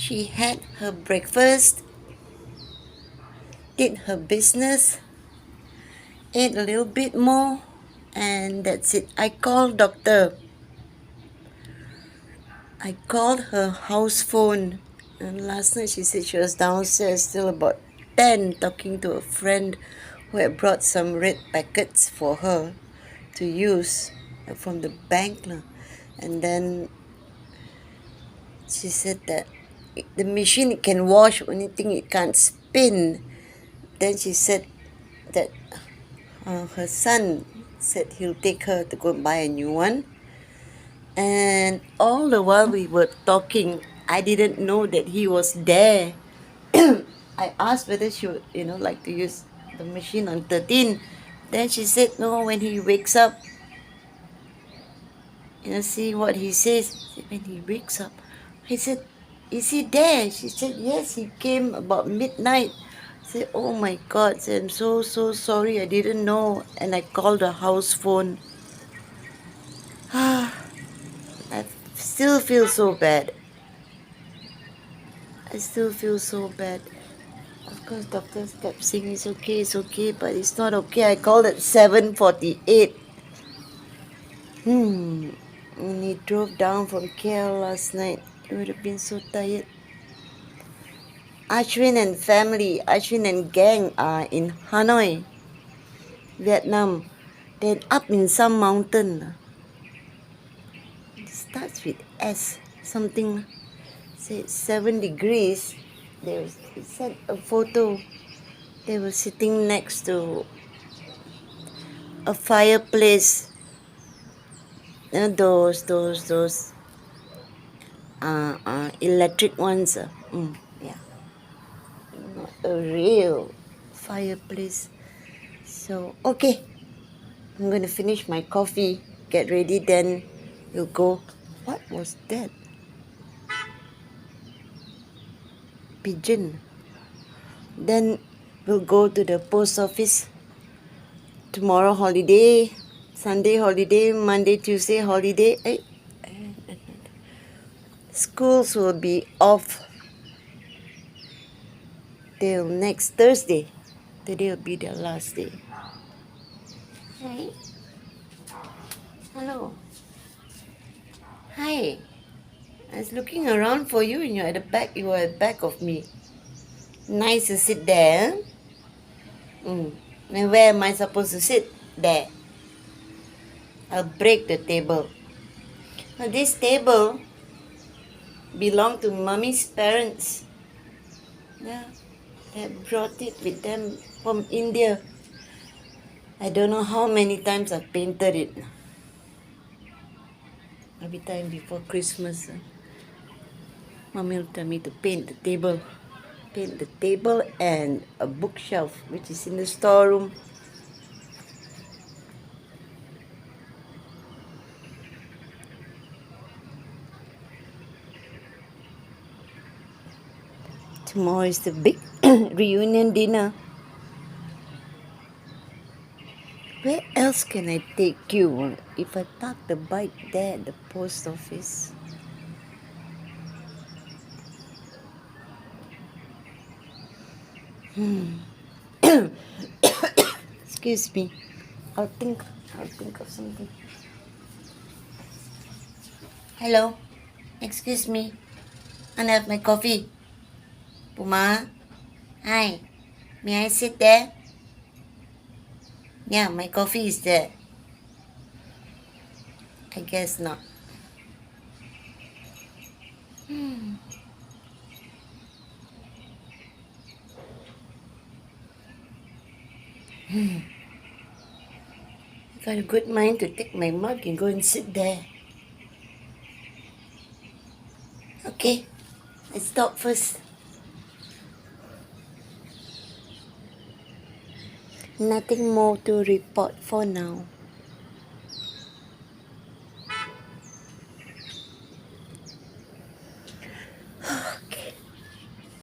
She had her breakfast, did her business, ate a little bit more, and that's it. I called her house phone, and last night she said she was downstairs till about 10 talking to a friend who had brought some red packets for her to use from the bank lah. And then she said that the machine it can wash, only thing it can't spin. Then she said that her son said he'll take her to go and buy a new one. And all the while we were talking, I didn't know that he was there. I asked whether she would, like to use the machine on 13. Then she said, no, when he wakes up, see what he says. I said, when he wakes up. I said, is he there? She said, yes, he came about midnight. I said, oh my God, I'm so sorry, I didn't know. And I called the house phone. I still feel so bad. I still feel so bad. Of course, doctors kept saying it's okay, but it's not okay. I called at 7:48. And he drove down from KL last night. He would have been so tired. Ashwin and gang are in Hanoi, Vietnam. Then up in some mountain. It starts with S, something. Say 7 degrees. They sent a photo. They were sitting next to a fireplace. Those electric ones. Yeah, not a real fireplace. So okay, I'm gonna finish my coffee, get ready, then we'll go. What was that? Pigeon. Then we'll go to the post office. Tomorrow holiday, Sunday holiday, Monday, Tuesday holiday. Schools will be off till next Thursday. Today will be the last day. Hey. Hello. Hi. I was looking around for you and you're at the back. You were at the back of me. Nice to sit there. And where am I supposed to sit? There. I'll break the table. Now this table belonged to Mummy's parents. Yeah. They brought it with them from India. I don't know how many times I've painted it. Every time before Christmas, Mommy will tell me to paint the table. Paint the table and a bookshelf which is in the storeroom. Tomorrow is the big reunion dinner. Where else can I take you if I park the bike there at the post office? Excuse me. I'll think of something. Hello. Excuse me. I have my coffee. Puma. Hi. May I sit there? Yeah, my coffee is there. I guess not. Got a good mind to take my mug and go and sit there. Okay, let's talk first. Nothing more to report for now.